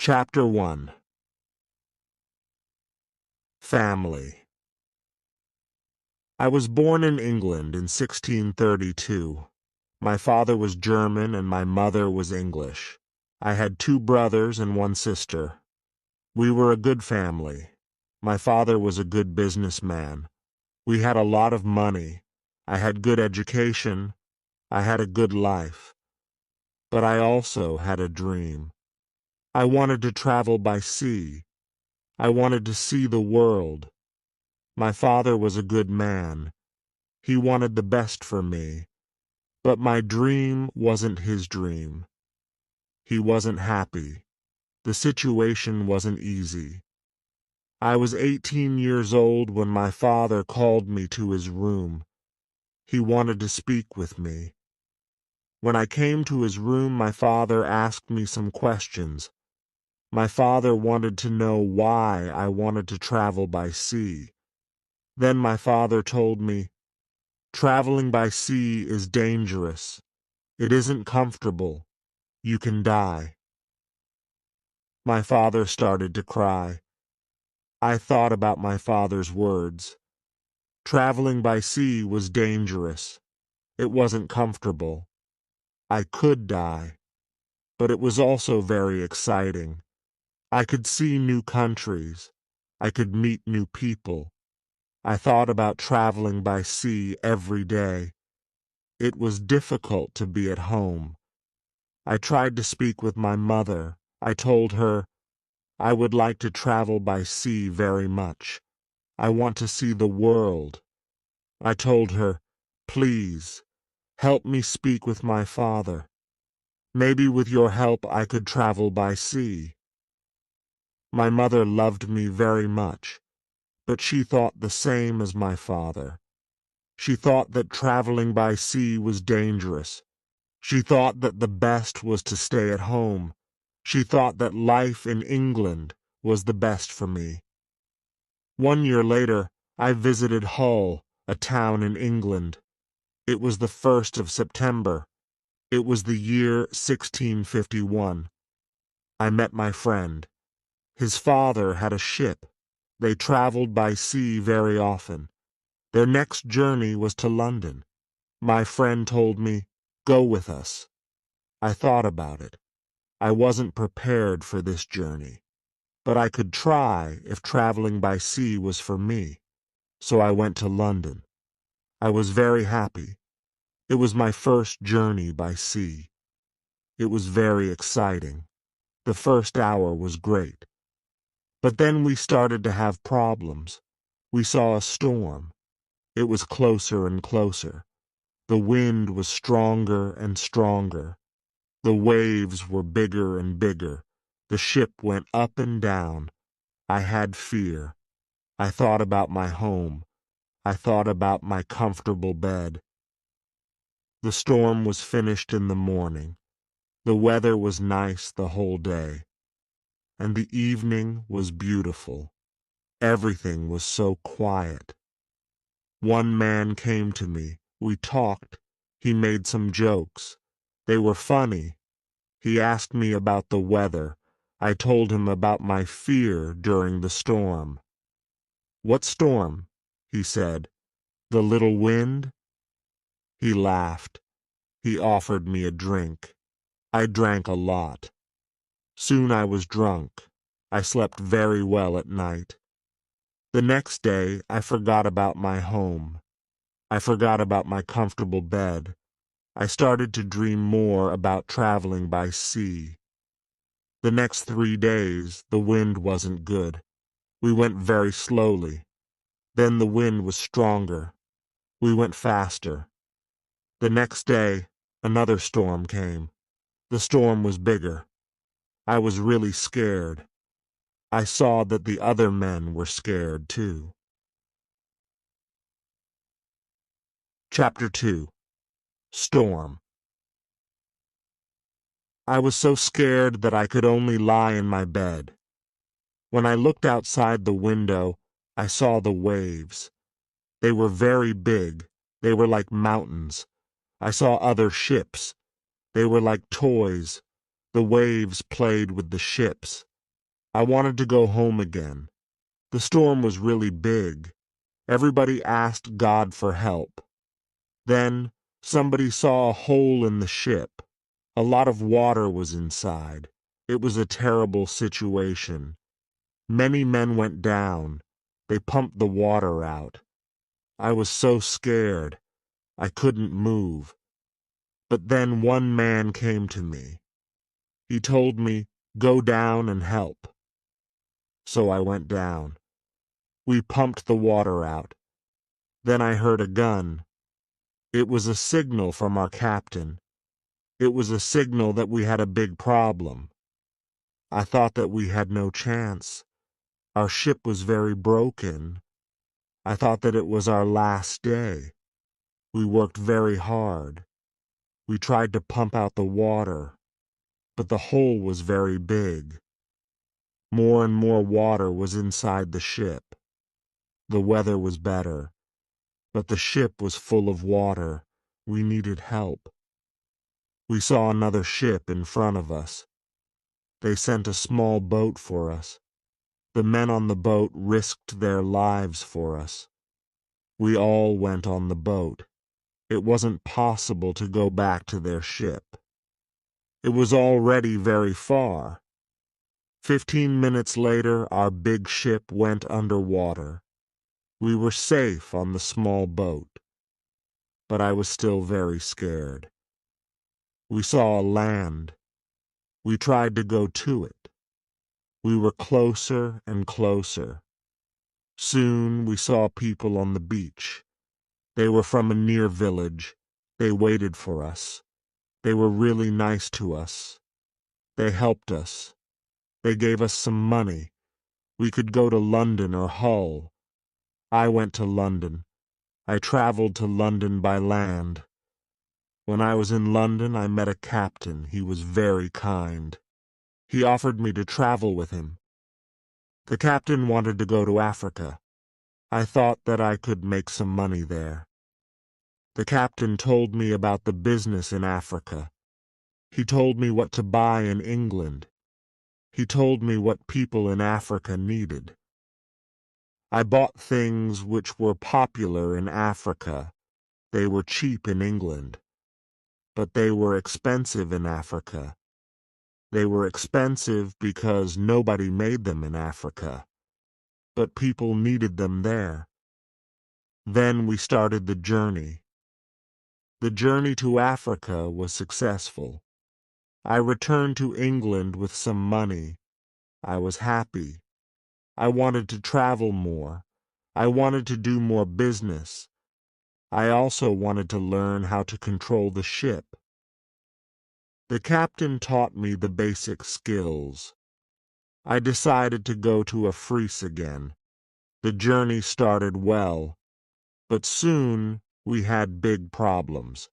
Chapter 1. Family. I was born in England in 1632. My father was German and my mother was English. I had 2 brothers and 1 sister. We were a good family. My father was a good businessman. We had a lot of money. I had good education. I had a good life. But I also had a dream. I wanted to travel by sea. I wanted to see the world. My father was a good man. He wanted the best for me. But my dream wasn't his dream. He wasn't happy. The situation wasn't easy. I was 18 years old when my father called me to his room. He wanted to speak with me. When I came to his room, my father asked me some questions. My father wanted to know why I wanted to travel by sea. Then my father told me, "Traveling by sea is dangerous. It isn't comfortable. You can die." My father started to cry. I thought about my father's words. Traveling by sea was dangerous. It wasn't comfortable. I could die. But it was also very exciting. I could see new countries. I could meet new people. I thought about traveling by sea every day. It was difficult to be at home. I tried to speak with my mother. I told her, "I would like to travel by sea very much. I want to see the world." I told her, "Please, help me speak with my father. Maybe with your help I could travel by sea." My mother loved me very much, but she thought the same as my father. She thought that traveling by sea was dangerous. She thought that the best was to stay at home. She thought that life in England was the best for me. 1 year later, I visited Hull, a town in England. It was the 1st of September. It was the year 1651. I met my friend. His father had a ship. They traveled by sea very often. Their next journey was to London. My friend told me, "Go with us." I thought about it. I wasn't prepared for this journey. But I could try if traveling by sea was for me. So I went to London. I was very happy. It was my first journey by sea. It was very exciting. The first hour was great. But then we started to have problems. We saw a storm. It was closer and closer. The wind was stronger and stronger. The waves were bigger and bigger. The ship went up and down. I had fear. I thought about my home. I thought about my comfortable bed. The storm was finished in the morning. The weather was nice the whole day. And the evening was beautiful. Everything was so quiet. One man came to me. We talked. He made some jokes. They were funny. He asked me about the weather. I told him about my fear during the storm. "What storm?" he said. "The little wind?" He laughed. He offered me a drink. I drank a lot. Soon I was drunk. I slept very well at night. The next day I forgot about my home. I forgot about my comfortable bed. I started to dream more about traveling by sea. The next 3 days the wind wasn't good. We went very slowly. Then the wind was stronger. We went faster. The next day another storm came. The storm was bigger. I was really scared. I saw that the other men were scared too. Chapter 2. Storm. I was so scared that I could only lie in my bed. When I looked outside the window, I saw the waves. They were very big. They were like mountains. I saw other ships. They were like toys. The waves played with the ships. I wanted to go home again. The storm was really big. Everybody asked God for help. Then somebody saw a hole in the ship. A lot of water was inside. It was a terrible situation. Many men went down. They pumped the water out. I was so scared. I couldn't move. But then one man came to me. He told me, "Go down and help." So I went down. We pumped the water out. Then I heard a gun. It was a signal from our captain. It was a signal that we had a big problem. I thought that we had no chance. Our ship was very broken. I thought that it was our last day. We worked very hard. We tried to pump out the water, but the hole was very big. More and more water was inside the ship. The weather was better, but the ship was full of water. We needed help. We saw another ship in front of us. They sent a small boat for us. The men on the boat risked their lives for us. We all went on the boat. It wasn't possible to go back to their ship. It was already very far. 15 minutes later, our big ship went underwater. We were safe on the small boat, but I was still very scared. We saw a land. We tried to go to it. We were closer and closer. Soon we saw people on the beach. They were from a near village. They waited for us. They were really nice to us. They helped us. They gave us some money. We could go to London or Hull. I went to London. I traveled to London by land. When I was in London, I met a captain. He was very kind. He offered me to travel with him. The captain wanted to go to Africa. I thought that I could make some money there. The captain told me about the business in Africa. He told me what to buy in England. He told me what people in Africa needed. I bought things which were popular in Africa. They were cheap in England, but they were expensive in Africa. They were expensive because nobody made them in Africa, but people needed them there. Then we started the journey. The journey to Africa was successful. I returned to England with some money. I was happy. I wanted to travel more. I wanted to do more business. I also wanted to learn how to control the ship. The captain taught me the basic skills. I decided to go to Africe again. The journey started well, but soon we had big problems.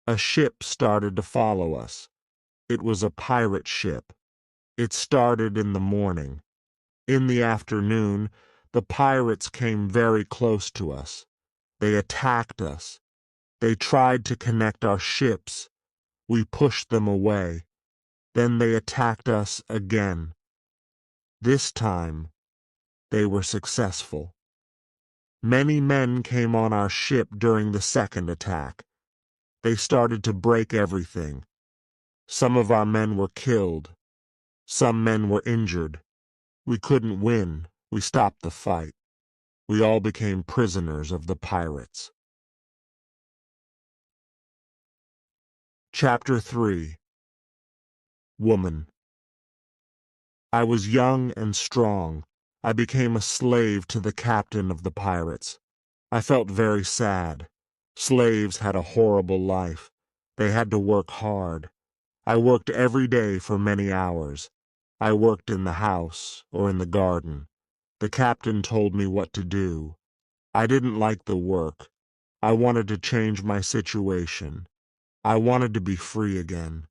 A ship started to follow us. It was a pirate ship. It started in the morning. In the afternoon, the pirates came very close to us. They attacked us. They tried to connect our ships. We pushed them away. Then they attacked us again. This time, they were successful. Many men came on our ship during the second attack. They started to break everything. Some of our men were killed. Some men were injured. We couldn't win. We stopped the fight. We all became prisoners of the pirates. Chapter 3. Woman. I was young and strong. I became a slave to the captain of the pirates. I felt very sad. Slaves had a horrible life. They had to work hard. I worked every day for many hours. I worked in the house or in the garden. The captain told me what to do. I didn't like the work. I wanted to change my situation. I wanted to be free again.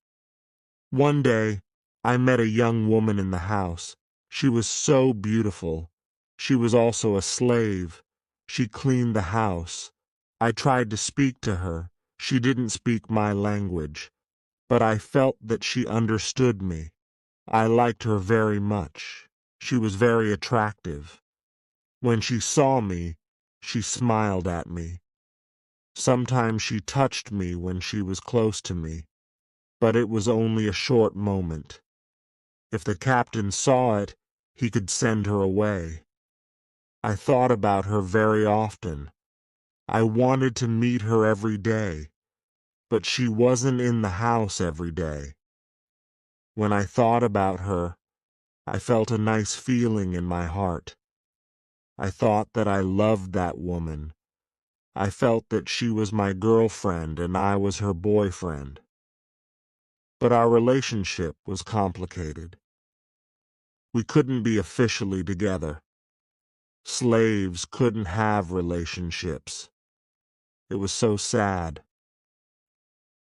One day, I met a young woman in the house. She was so beautiful. She was also a slave. She cleaned the house. I tried to speak to her. She didn't speak my language, but I felt that she understood me. I liked her very much. She was very attractive. When she saw me, she smiled at me. Sometimes she touched me when she was close to me, but it was only a short moment. If the captain saw it, he could send her away. I thought about her very often. I wanted to meet her every day, but she wasn't in the house every day. When I thought about her, I felt a nice feeling in my heart. I thought that I loved that woman. I felt that she was my girlfriend and I was her boyfriend. But our relationship was complicated. We couldn't be officially together. Slaves couldn't have relationships. It was so sad.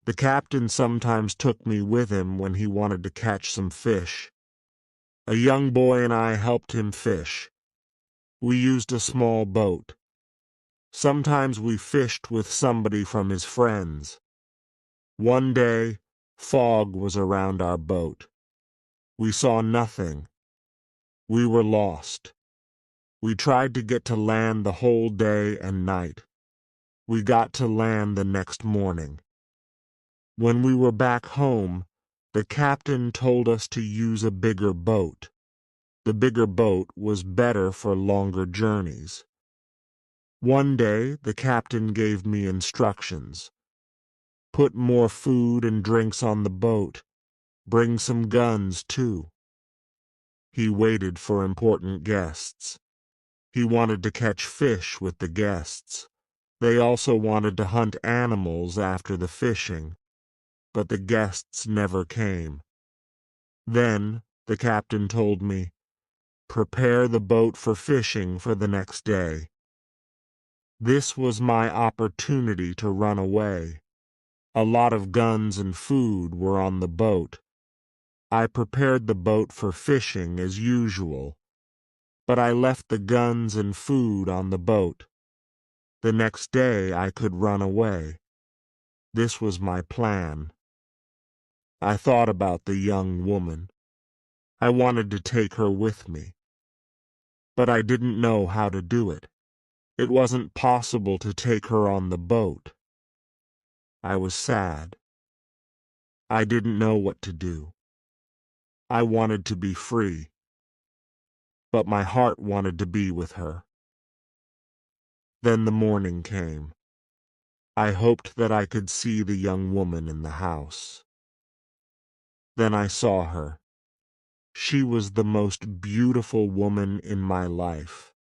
The captain sometimes took me with him when he wanted to catch some fish. A young boy and I helped him fish. We used a small boat. Sometimes we fished with somebody from his friends. One day, fog was around our boat. We saw nothing. We were lost. We tried to get to land the whole day and night. We got to land the next morning. When we were back home, the captain told us to use a bigger boat. The bigger boat was better for longer journeys. One day, the captain gave me instructions. Put more food and drinks on the boat. Bring some guns, too. He waited for important guests. He wanted to catch fish with the guests. They also wanted to hunt animals after the fishing, but the guests never came. Then the captain told me, "Prepare the boat for fishing for the next day." This was my opportunity to run away. A lot of guns and food were on the boat. I prepared the boat for fishing as usual, but I left the guns and food on the boat. The next day I could run away. This was my plan. I thought about the young woman. I wanted to take her with me, but I didn't know how to do it. It wasn't possible to take her on the boat. I was sad. I didn't know what to do. I wanted to be free, but my heart wanted to be with her. Then the morning came. I hoped that I could see the young woman in the house. Then I saw her. She was the most beautiful woman in my life.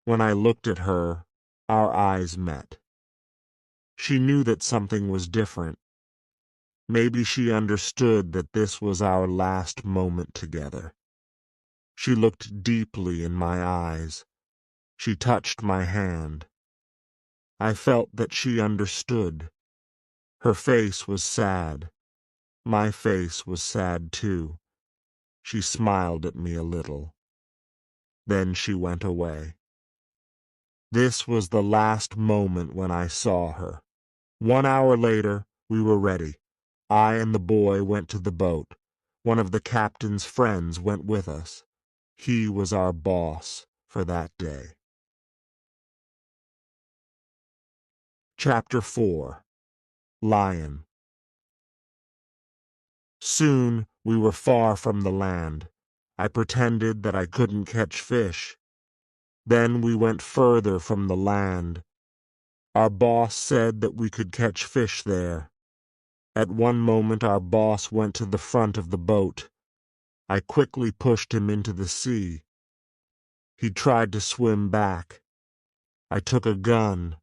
When I looked at her, our eyes met. She knew that something was different. Maybe she understood that this was our last moment together. She looked deeply in my eyes. She touched my hand. I felt that she understood. Her face was sad. My face was sad too. She smiled at me a little. Then she went away. This was the last moment when I saw her. 1 hour later, we were ready. I and the boy went to the boat. One of the captain's friends went with us. He was our boss for that day. Chapter 4. Lion. Soon we were far from the land. I pretended that I couldn't catch fish. Then we went further from the land. Our boss said that we could catch fish there. At one moment our boss went to the front of the boat. I quickly pushed him into the sea. He tried to swim back. I took a gun.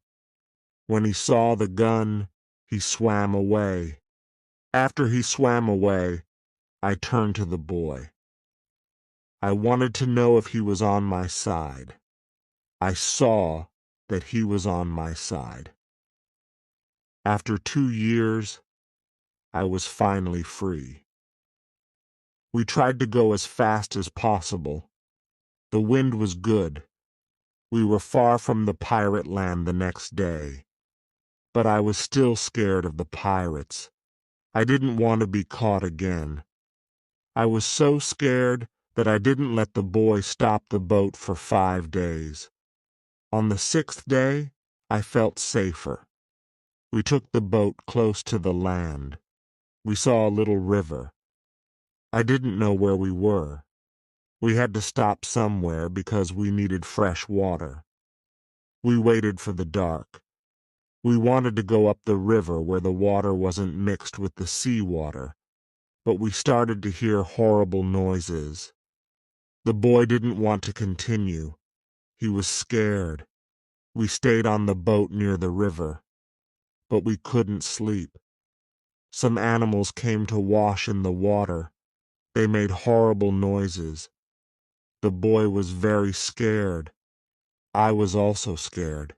When he saw the gun, he swam away. After he swam away, I turned to the boy. I wanted to know if he was on my side. I saw that he was on my side. After 2 years, I was finally free. We tried to go as fast as possible. The wind was good. We were far from the pirate land the next day. But I was still scared of the pirates. I didn't want to be caught again. I was so scared that I didn't let the boy stop the boat for 5 days. On the 6th day, I felt safer. We took the boat close to the land. We saw a little river. I didn't know where we were. We had to stop somewhere because we needed fresh water. We waited for the dark. We wanted to go up the river where the water wasn't mixed with the sea water, but we started to hear horrible noises. The boy didn't want to continue. He was scared. We stayed on the boat near the river, but we couldn't sleep. Some animals came to wash in the water. They made horrible noises. The boy was very scared. I was also scared.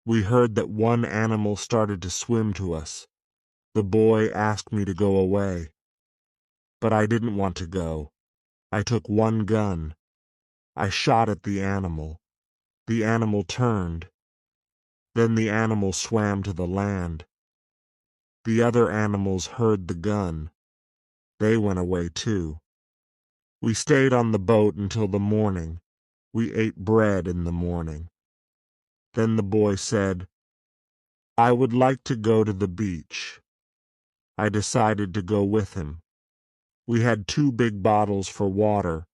We heard that one animal started to swim to us. The boy asked me to go away, but I didn't want to go. I took one gun. I shot at the animal. The animal turned. Then the animal swam to the land. The other animals heard the gun. They went away too. We stayed on the boat until the morning. We ate bread in the morning. Then the boy said, "I would like to go to the beach." I decided to go with him. We had 2 big bottles for water.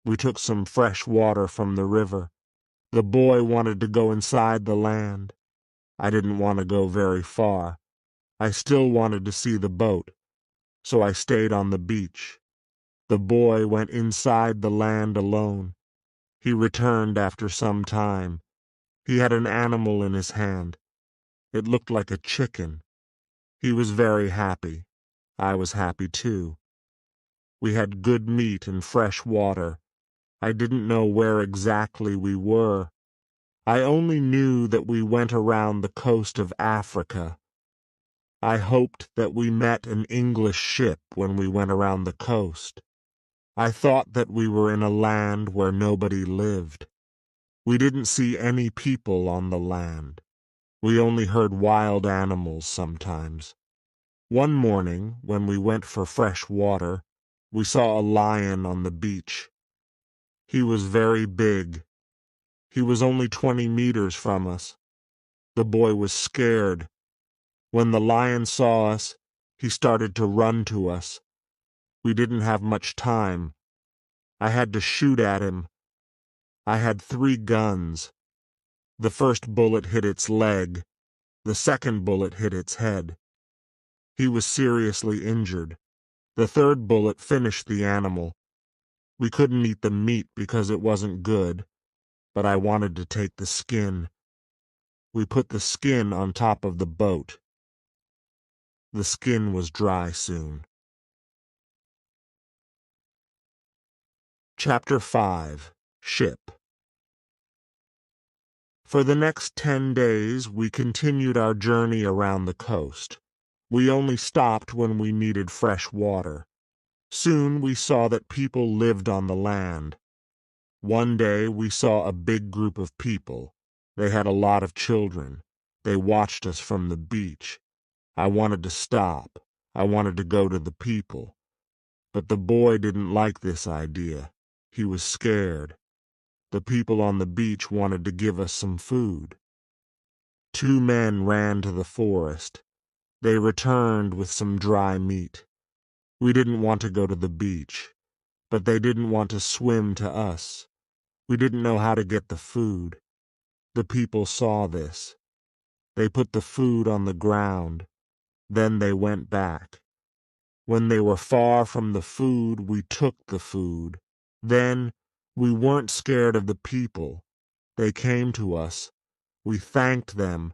We took some fresh water from the river. The boy wanted to go inside the land. I didn't want to go very far. I still wanted to see the boat, so I stayed on the beach. The boy went inside the land alone. He returned after some time. He had an animal in his hand. It looked like a chicken. He was very happy. I was happy too. We had good meat and fresh water. I didn't know where exactly we were. I only knew that we went around the coast of Africa. I hoped that we met an English ship when we went around the coast. I thought that we were in a land where nobody lived. We didn't see any people on the land. We only heard wild animals sometimes. One morning, when we went for fresh water, we saw a lion on the beach. He was very big. He was only 20 meters from us. The boy was scared. When the lion saw us, he started to run to us. We didn't have much time. I had to shoot at him. I had 3 guns. The first bullet hit its leg. The second bullet hit its head. He was seriously injured. The third bullet finished the animal. We couldn't eat the meat because it wasn't good, but I wanted to take the skin. We put the skin on top of the boat. The skin was dry soon. Chapter 5. Ship. For the next 10 days, we continued our journey around the coast. We only stopped when we needed fresh water. Soon we saw that people lived on the land. One day we saw a big group of people. They had a lot of children. They watched us from the beach. I wanted to stop. I wanted to go to the people. But the boy didn't like this idea. He was scared. The people on the beach wanted to give us some food. 2 men ran to the forest. They returned with some dry meat. We didn't want to go to the beach, but they didn't want to swim to us. We didn't know how to get the food. The people saw this. They put the food on the ground. Then they went back. When they were far from the food, we took the food. Then we weren't scared of the people. They came to us. We thanked them,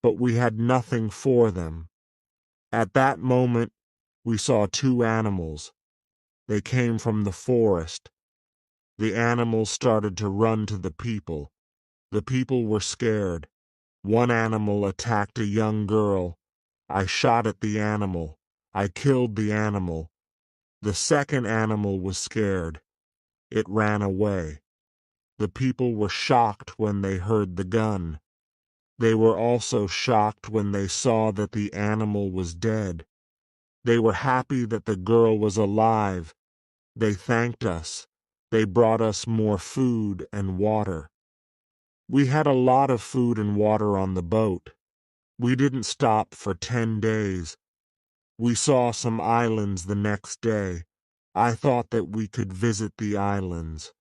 but we had nothing for them. At that moment, we saw 2 animals. They came from the forest. The animals started to run to the people. The people were scared. One animal attacked a young girl. I shot at the animal. I killed the animal. The second animal was scared. It ran away. The people were shocked when they heard the gun. They were also shocked when they saw that the animal was dead. They were happy that the girl was alive. They thanked us. They brought us more food and water. We had a lot of food and water on the boat. We didn't stop for 10 days. We saw some islands the next day. I thought that we could visit the islands.